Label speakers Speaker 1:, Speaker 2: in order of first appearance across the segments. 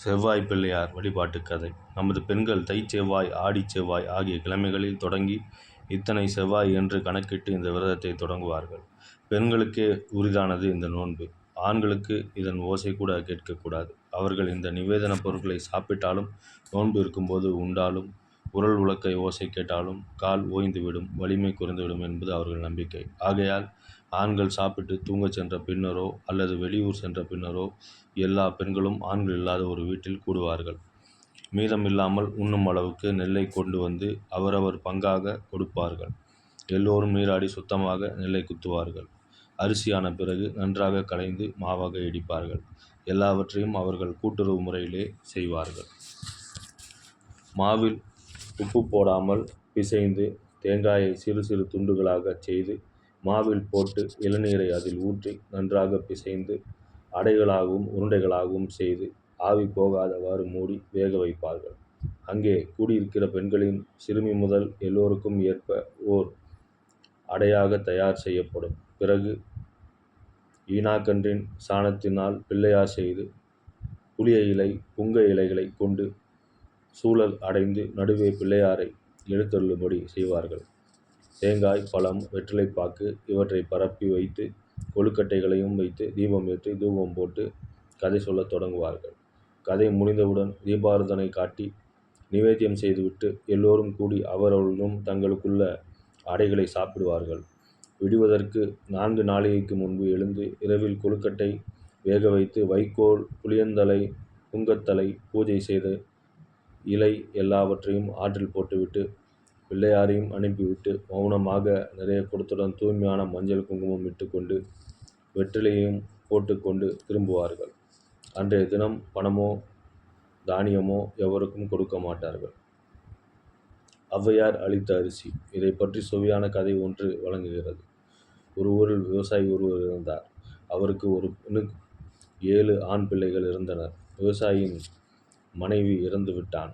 Speaker 1: செவ்வாய் பிள்ளையார் வழிபாட்டுக் கதை. நமது பெண்கள் தைச் செவ்வாய், ஆடிச் செவ்வாய் ஆகிய கிழமைகளில் தொடங்கி இத்தனை செவ்வாய் என்று கணக்கிட்டு இந்த விரதத்தை தொடங்குவார்கள். பெண்களுக்கே உரிதானது இந்த நோன்பு. ஆண்களுக்கு இதன் ஓசை கூட கேட்கக்கூடாது. அவர்கள் இந்த நிவேதன பொருட்களை சாப்பிட்டாலும், நோன்பு இருக்கும்போது உண்டாலும், உரல் உலக்கை ஓசை கேட்டாலும் கால் ஓய்ந்துவிடும், வலிமை குறைந்துவிடும் என்பது அவர்கள் நம்பிக்கை. ஆகையால் ஆண்கள் சாப்பிட்டு தூங்கச் சென்ற பின்னரோ அல்லது வெளியூர் சென்ற பின்னரோ எல்லா பெண்களும் ஆண்கள் இல்லாத ஒரு வீட்டில் கூடுவார்கள். மீதம் இல்லாமல் உண்ணும் அளவுக்கு நெல்லை கொண்டு வந்து அவரவர் பங்காக கொடுப்பார்கள். எல்லோரும் நீராடி சுத்தமாக நெல்லை குத்துவார்கள். அரிசியான பிறகு நன்றாக களைந்து மாவாக இடிப்பார்கள். எல்லாவற்றையும் அவர்கள் கூட்டுறவு முறையிலே செய்வார்கள். மாவில் உப்பு போடாமல் பிசைந்து, தேங்காயை சிறு சிறு துண்டுகளாகச் செய்து மாவில் போட்டு இளநீரை அதில் ஊற்றி நன்றாக பிசைந்து அடைகளாகவும் உருண்டைகளாகவும் செய்து ஆவி போகாதவாறு மூடி வேக வைப்பார்கள். அங்கே கூடியிருக்கிற பெண்களின் சிறுமி முதல் எல்லோருக்கும் ஏற்ப ஓர் அடையாக தயார் செய்யப்படும். பிறகு ஈனாக்கன்றின் சாணத்தினால் பிள்ளையார் செய்து புளிய இலை, புங்க இலைகளை கொண்டு சூழல் அடைந்து நடுவே பிள்ளையாரை எழுத்தருளும்படி செய்வார்கள். தேங்காய், பழம், வெற்றிலைப்பாக்கு இவற்றை பரப்பி வைத்து கொழுக்கட்டைகளையும் வைத்து தீபம் ஏற்றி தூபம் போட்டு கதை சொல்லத் தொடங்குவார்கள். கதை முடிந்தவுடன் தீபாராதனை காட்டி நிவேத்தியம் செய்துவிட்டு எல்லோரும் கூடி அவரவர்களும் தங்களுக்குள்ள அடைகளை சாப்பிடுவார்கள். விடுவதற்கு 4 நாழிகைக்கு முன்பு எழுந்து இரவில் கொழுக்கட்டை வேக வைத்து வைக்கோல், புளியந்தலை, புங்கத்தலை, பூஜை செய்த இலை எல்லாவற்றையும் ஆற்றில் போட்டுவிட்டு பிள்ளையாரையும் அனுப்பிவிட்டு மௌனமாக நிறைய குடத்துடன் தூய்மையான மஞ்சள் குங்குமம் இட்டுக்கொண்டு வெற்றிலையையும் போட்டுக்கொண்டு திரும்புவார்கள். அன்றைய தினம் பணமோ தானியமோ எவருக்கும் கொடுக்க மாட்டார்கள். ஔவையார் அளித்த அரிசி. இதை பற்றி சுவையான கதை ஒன்று வழங்குகிறது. ஒரு ஊரில் விவசாயி ஒருவர் இருந்தார். அவருக்கு ஒரு பெண்ணுக்கு 7 ஆண் பிள்ளைகள் இருந்தனர். விவசாயியின் மனைவி இறந்துவிட்டான்.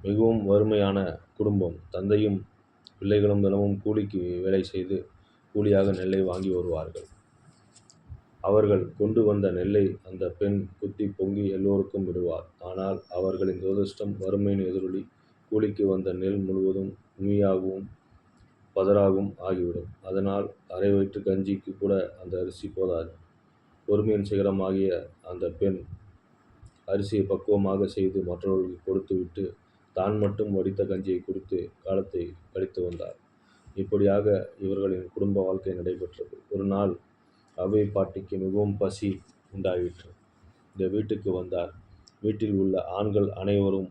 Speaker 1: மிகவும் வறுமையான குடும்பம். தந்தையும் பிள்ளைகளும் தினமும் கூலிக்கு வேலை செய்து கூலியாக நெல்லை வாங்கி வருவார்கள். அவர்கள் கொண்டு வந்த நெல்லை அந்த பெண் குத்தி பொங்கி எல்லோருக்கும் விடுவார். ஆனால் அவர்களின் துரதிர்ஷ்டம் வறுமையின் எதிரொலி கூலிக்கு வந்த நெல் முழுவதும் உமியாகவும் பதராகவும் ஆகிவிடும். அதனால் அரை வயிற்று கஞ்சிக்கு கூட அந்த அரிசி போதாது. பொறுமையின் சிகரமாகிய அந்த பெண் அரிசியை பக்குவமாக செய்து மற்றவர்களுக்கு கொடுத்துவிட்டு தான் மட்டும் வடித்த கஞ்சியை குடித்து காலத்தை கழித்து வந்தார். இப்படியாக இவர்களின் குடும்ப வாழ்க்கை நடைபெற்றது. ஒரு நாள் அவ்வை பாட்டிக்கு மிகவும் பசி உண்டாயிற்று. இந்த வீட்டுக்கு வந்தார். வீட்டில் உள்ள ஆண்கள் அனைவரும்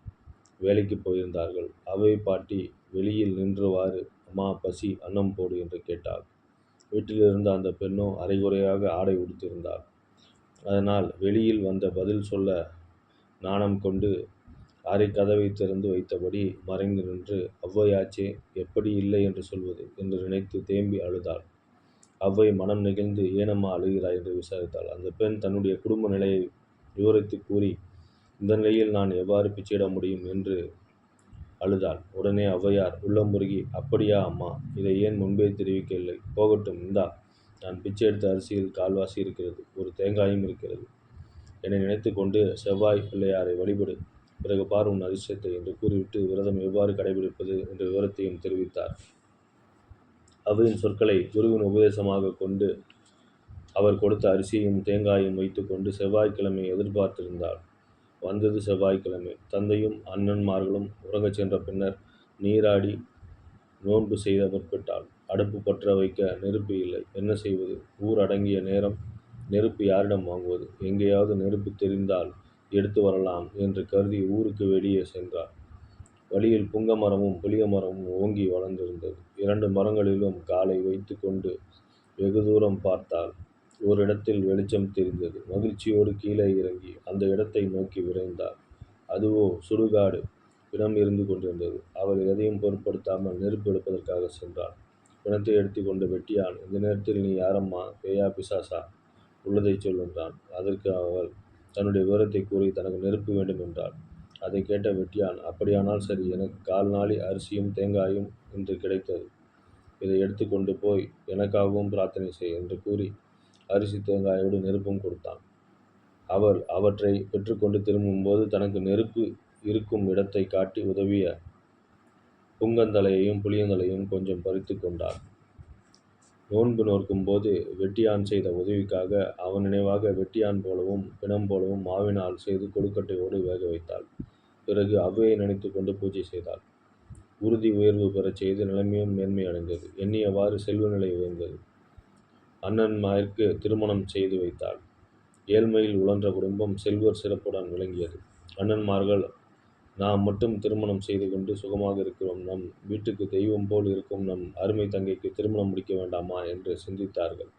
Speaker 1: வேலைக்கு போயிருந்தார்கள். அவ்வை பாட்டி வெளியில் நின்றவாறு, அம்மா பசி, அன்னம் போடு என்று கேட்டாள். வீட்டிலிருந்த அந்த பெண்ணோ அரைகுறையாக ஆடை உடுத்திருந்தாள். அதனால் வெளியில் வந்த பதில் சொல்ல நாணம் கொண்டு அரைக்கதவை திறந்து வைத்தபடி மறைந்து நின்று, ஔவையாச்சே, எப்படி இல்லை என்று சொல்வது என்று நினைத்து தேம்பி அழுதாள். அவ்வை மனம் நெகிழ்ந்து, ஏனம்மா அழுகிறாய் என்று விசாரித்தாள். அந்த பெண் தன்னுடைய குடும்ப நிலையை விவரித்து கூறி, இந்த நிலையில் நான் எவ்வாறு பிச்சையிட முடியும் என்று அழுதாள். உடனே ஔவையார் உள்ளமுருகி, அப்படியா அம்மா, இதை ஏன் முன்பே தெரிவிக்கவில்லை? போகட்டும், இந்தா, நான் பிச்சை எடுத்த அரிசியில் கால்வாசி இருக்கிறது, ஒரு தேங்காயும் இருக்கிறது. என்னை நினைத்து கொண்டு செவ்வாய் பிள்ளையாரை வழிபடு, பிறகு பார் உன் அதிர்ஷ்டத்தை என்று கூறிவிட்டு விரதம் எவ்வாறு கடைபிடிப்பது என்ற விவரத்தையும் தெரிவித்தார். அவ்வையின் சொற்களை குருவின் உபதேசமாக கொண்டு அவர் கொடுத்த அரிசியையும் தேங்காயையும் வைத்து கொண்டு செவ்வாய்க்கிழமை எதிர்பார்த்திருந்தாள். வந்தது செவ்வாய்க்கிழமை. தந்தையும் அண்ணன்மார்களும் உறங்கச் சென்ற பின்னர் நீராடி நோன்பு செய்த முற்பட்டாள். அடுப்பு பற்ற வைக்க நெருப்பு இல்லை. என்ன செய்வது? ஊர் அடங்கிய நேரம் நெருப்பு யாரிடம் வாங்குவது? எங்கேயாவது நெருப்பு தெரிந்தால் எடுத்து வரலாம் என்று கருதி ஊருக்கு வெளியே சென்றாள். வழியில் புங்க மரமும் புளிய மரமும் ஓங்கி வளர்ந்திருந்தது. 2 மரங்களிலும் காலை வைத்து கொண்டு வெகு தூரம் பார்த்தாள். ஓரிடத்தில் வெளிச்சம் தெரிந்தது. மகிழ்ச்சியோடு கீழே இறங்கி அந்த இடத்தை நோக்கி விரைந்தாள். அதுவோ சுடுகாடு. பிணம் எரிந்து கொண்டிருந்தது. அவள் எதையும் பொருட்படுத்தாமல் நெருப்பு எடுப்பதற்காக சென்றாள். பிணத்தை எடுத்து கொண்ட வெட்டியான், இந்த நேரத்தில் நீ யாரம்மா, பேயா பிசாசா? உள்ளதை சொல் என்றான். அதற்கு அவள் தன்னுடைய விவரத்தை கூறி தனக்கு நெருப்பு வேண்டும் என்றாள். அதை கேட்ட வெட்டியான், அப்படியானால் சரி, எனக்கு 1/4 நாழி அரிசியும் தேங்காயும் இன்று கிடைத்தது. இதை எடுத்து கொண்டு போய் எனக்காகவும் பிரார்த்தனை செய் என்று கூறி அரிசி தேங்காயோடு நெருப்பும் கொடுத்தான். அவர் அவற்றை பெற்றுக்கொண்டு திரும்பும்போது தனக்கு நெருப்பு இருக்கும் இடத்தை காட்டி உதவிய புங்கந்தலையையும் புளியந்தலையும் கொஞ்சம் பறித்து கொண்டாள். நோன்பு நோக்கும்போது வெட்டியான் செய்த உதவிக்காக அவன் நினைவாக வெட்டியான் போலவும் பிணம் போலவும் மாவினால் செய்து கொழுக்கட்டையோடு வேக வைத்தாள். பிறகு அவ்வையை நினைத்து கொண்டு பூஜை செய்தாள். உறுதி உயர்வு பெறச் செய்து நிலைமையும் மேன்மை அடைந்தது. எண்ணியவாறு செல்வ நிலை உயர்ந்தது. அண்ணன்மாருக்கு திருமணம் செய்து வைத்தாள். ஏழ்மையில் உழன்ற குடும்பம் செல்வர் சிறப்புடன் விளங்கியது. அண்ணன்மார்கள் நாம் மட்டும் திருமணம் செய்து கொண்டு சுகமாக இருக்கிறோம், நம் வீட்டுக்கு தெய்வம் போல் இருக்கும் நம் அருமை தங்கைக்கு திருமணம் முடிக்க வேண்டாமா என்று சிந்தித்தார்கள்.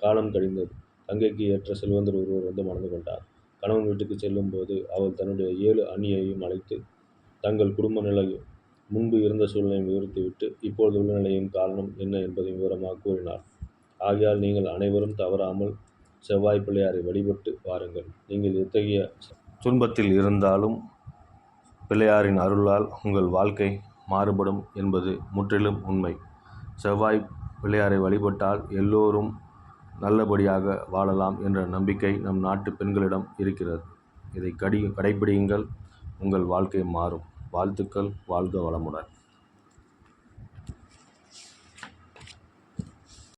Speaker 1: காலம் கழிந்தது. தங்கைக்கு ஏற்ற செல்வந்தர் ஒருவர் வந்து மணந்து கொண்டார். கணவன் வீட்டுக்கு செல்லும் போது அவள் தன்னுடைய 7 அண்ணியையும் அழைத்து தங்கள் குடும்ப நிலையும் முன்பு இருந்த சூழ்நிலையும் விவரித்துவிட்டு இப்பொழுது உள்ள நிலையும் காரணம் என்ன என்பதையும் விவரமாக கூறினார். ஆகையால் நீங்கள் அனைவரும் தவறாமல் செவ்வாய் பிள்ளையாரை வழிபட்டு வாருங்கள். நீங்கள் எத்தகைய துன்பத்தில் இருந்தாலும் பிள்ளையாரின் அருளால் உங்கள் வாழ்க்கை மாறுபடும் என்பது முற்றிலும் உண்மை. செவ்வாய் பிள்ளையாரை வழிபட்டால் எல்லோரும் நல்லபடியாக வாழலாம் என்ற நம்பிக்கை நம் நாட்டு பெண்களிடம் இருக்கிறது. இதை கடைபிடியுங்கள், உங்கள் வாழ்க்கை மாறும். வாழ்த்துக்கள். வாழ்க வளமுடன்.